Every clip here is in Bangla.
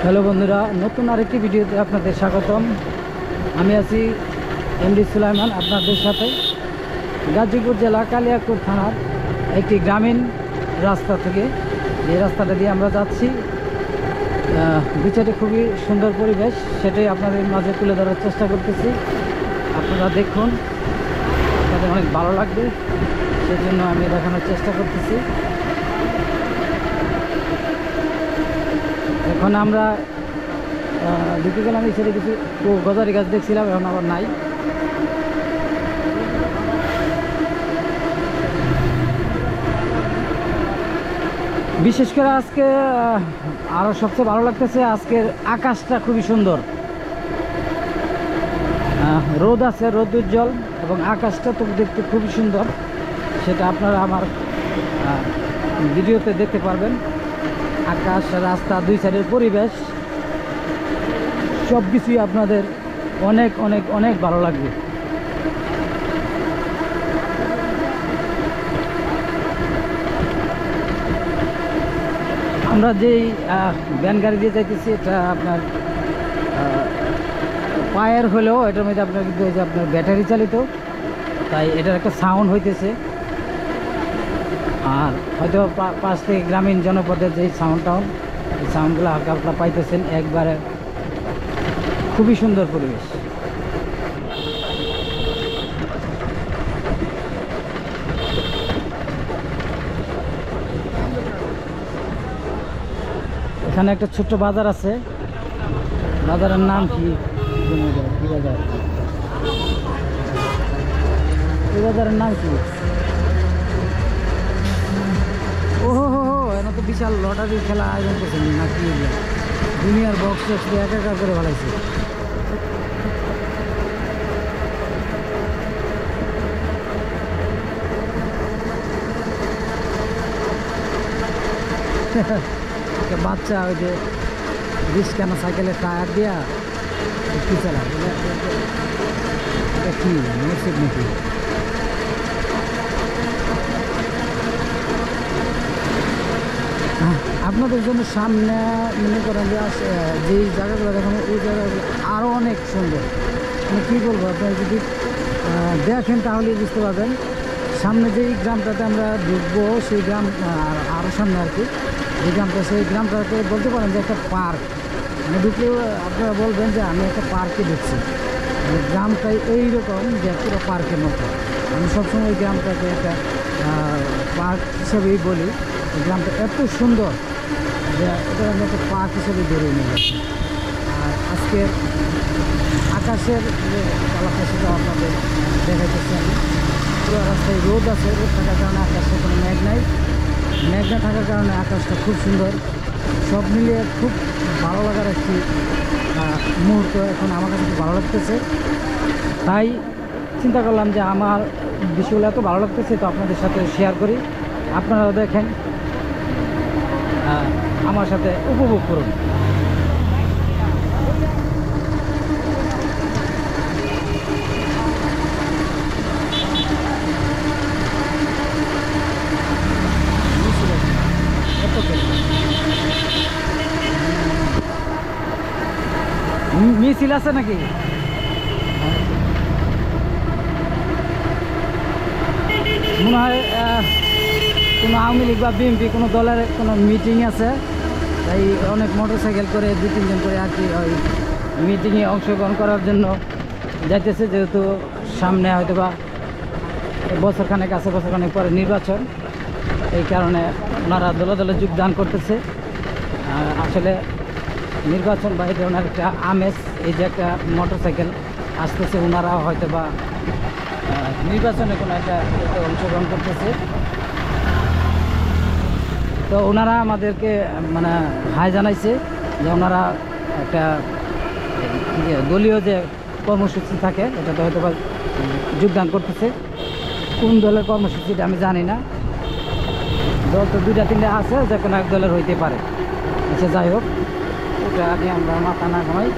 হ্যালো বন্ধুরা, নতুন আরেকটি ভিডিওতে আপনাদের স্বাগতম। আমি আছি এমডি সুলাইমান আপনাদের সাথে। গাজীপুর জেলা কালিয়াকৈর থানার একটি গ্রামীণ রাস্তা থেকে যে রাস্তাটা দিয়ে আমরা যাচ্ছি, বিচারে খুবই সুন্দর পরিবেশ, সেটাই আপনাদের মাঝে তুলে ধরার চেষ্টা করতেছি। আপনারা দেখুন, আপনাদের অনেক ভালো লাগবে, সেজন্য আমি দেখানোর চেষ্টা করতেছি। এখন আমরা ঢুকে গেলাম এই ছেড়ে কিছু গজারি গাছ দেখছিলাম, এখন আবার নাই। বিশেষ করে আজকে আরও সবচেয়ে ভালো লাগতেছে, আজকের আকাশটা খুবই সুন্দর, রোদ আছে, রোদ উজ্জ্বল, এবং আকাশটা তো দেখতে খুবই সুন্দর। সেটা আপনারা আমার ভিডিওতে দেখতে পারবেন। আকাশ, রাস্তা, দুই সাইডের পরিবেশ সব কিছুই আপনাদের অনেক অনেক অনেক ভালো লাগবে। আমরা যেই ভ্যান গাড়ি দিয়ে যাইতেছি, এটা আপনার পায়ের হলেও এটার মধ্যে আপনার কিন্তু যে আপনার ব্যাটারি চালিত, তাই এটার একটা সাউন্ড হইতেছে। আর হয়তো পাশ থেকে গ্রামীণ জনপদের যেই সাউন্ডটাউন, এই সাউন্ডগুলো হালকা হালকা পাইতেছেন। একবারে খুবই সুন্দর পরিবেশ। এখানে একটা ছোট্ট বাজার আছে, বাজারের নাম কি বাজার, এই বাজারের নাম কি? ওহো হো হো, এখানে তো বিশাল লটারির খেলা আয়োজন করছেন নাকি? দুনিয়ার বক্স টক্স দিয়ে একা করে ভালাইছে। একটা বাচ্চা ওই যে রিক্সা সাইকেলের টায়ার দিয়া কি চালায়, কি মেক্সিক নাকি? আপনাদের জন্য সামনে মনে করেন যে যেই জায়গাগুলো দেখানো, ওই জায়গাগুলো আরও অনেক সুন্দর। মানে কী বলবো, আপনারা যদি দেখেন তাহলে বুঝতে পারবেন। সামনে যেই গ্রামটাতে আমরা ঢুকবো, সেই গ্রাম আরও সামনে আর কি, যে গ্রামটা, সেই গ্রামটাতে বলতে পারেন যে একটা পার্ক। মানে ঢুকলেও আপনারা বলবেন যে আমি একটা পার্কে ঢুকছি। মানে গ্রামটাই এইরকম যে পুরো পার্কের মতো। আমি সবসময় ওই গ্রামটাকে একটা পার্ক হিসেবেই বলি। এই গ্রামটা এত সুন্দর যে এটা আমি একটা পার্ক হিসেবে ধরে নিয়ে যাচ্ছি। আর আজকের আকাশের যে কালারটা, সেটা আপনাদের দেখাইতেছি আমি। পুরো রাস্তায় রোদ আছে, রোদ থাকার কারণে আকাশে কোনো মেঘ নাই, মেঘ না থাকার কারণে আকাশটা খুব সুন্দর। সব মিলিয়ে খুব ভালো লাগার একটি মুহূর্ত এখন আমার কাছে খুব ভালো লাগতেছে। তাই চিন্তা করলাম যে আমার বিষয়গুলো এত ভালো লাগতেছে, তো আপনাদের সাথে শেয়ার করি, আপনারাও দেখেন, আমার সাথে উপভোগ করুন। মিছিল আছে নাকি? মনে হয় কোনো আওয়ামী লীগ বা বিএনপি কোনো দলের কোনো মিটিং আছে, তাই অনেক মোটরসাইকেল করে 2-3 জন করে আর কি ওই মিটিংয়ে অংশগ্রহণ করার জন্য যাইতেছে। যেহেতু সামনে হয়তো বা বছরখানেক আছে, বছরখানেক পরে নির্বাচন, এই কারণে ওনারা দলে দলে যোগদান করতেছে। আসলে নির্বাচন বা এটা ওনার একটা আমেজ, এই যে একটা মোটরসাইকেল আসতেছে, ওনারা হয়তো বা নির্বাচনে কোনো একটা অংশগ্রহণ করতেছে। তো ওনারা আমাদেরকে মানে হাই জানাইছে যে ওনারা একটা দলীয় যে কর্মসূচি থাকে, এটাতে হয়তো বা যোগদান করতেছে। কোন দলের কর্মসূচিটা আমি জানি না, দল তো 2-3টা আছে, যে কোনো এক দলের হইতে পারে। আচ্ছা, যাই হোক, ওটা নিয়ে আমরা মাথা না ঘামাই।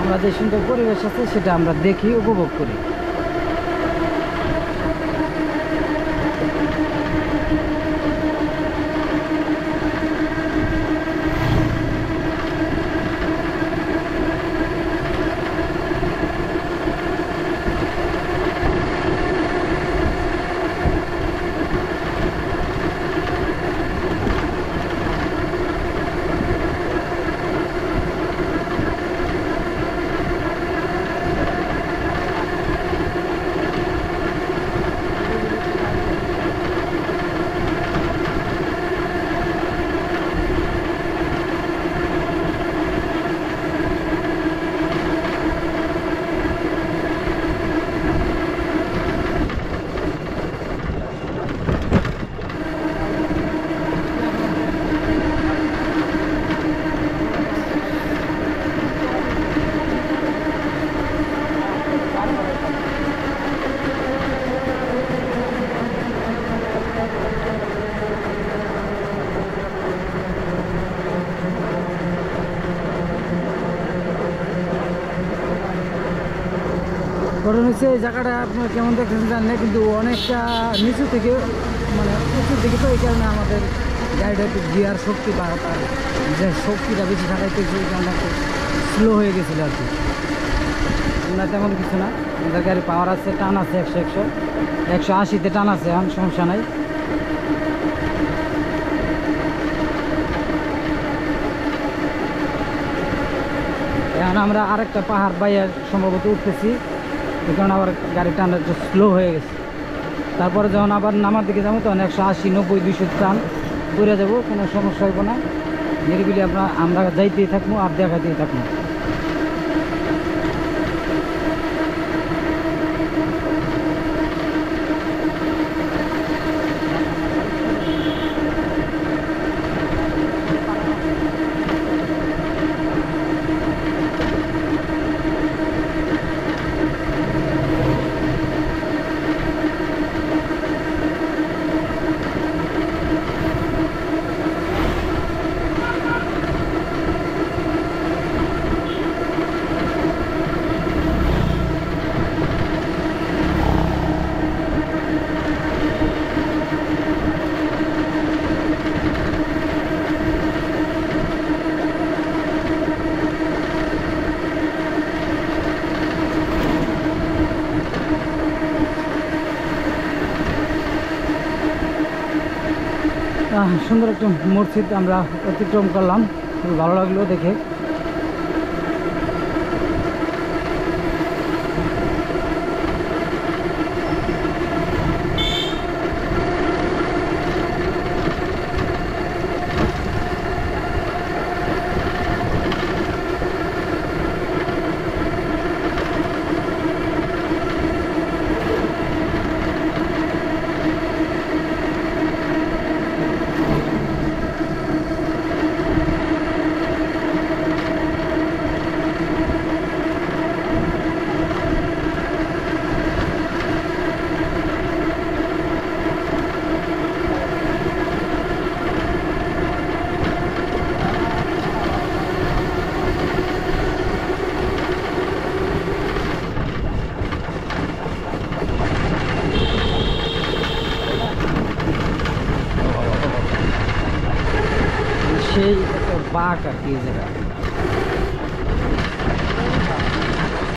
আমরা যে সুন্দর পরিবেশ আছে সেটা আমরা দেখি, উপভোগ করি। কারণ হচ্ছে এই জায়গাটা আপনার কেমন দেখতেছেন জানেন না, কিন্তু অনেকটা নিচু থেকে মানে উঁচুর দিকে, তো এই কারণে আমাদের গাড়িটা একটু গিয়ার শক্তি বা তার যে শক্তিটা বেশি থাকাইতেছে এই কারণে একটু স্লো হয়ে গেছিলো আর কি। না তেমন কিছু না, আমাদের গাড়ি পাওয়ার আছে, টান আছে 180-তে টান আছে, এখন সমস্যা নাই। এখন আমরা আরেকটা পাহাড় বাইয়া সম্ভবত উঠতেছি, এই কারণে আবার গাড়ির টানটা একটু স্লো হয়ে গেছে। তারপরে যখন আবার নামার দিকে যাবো তখন 180-90-200 টান করে যাবো, কোনো সমস্যা হইব না। নিরিবিলি আমরা যাইতেই থাকবো আর দেখাইতেই থাকবো। সুন্দর একটা মসজিদ আমরা অতিক্রম করলাম, খুবই ভালো লাগলো দেখে। সেই একটা বাঘ আর কি এই জায়গায়।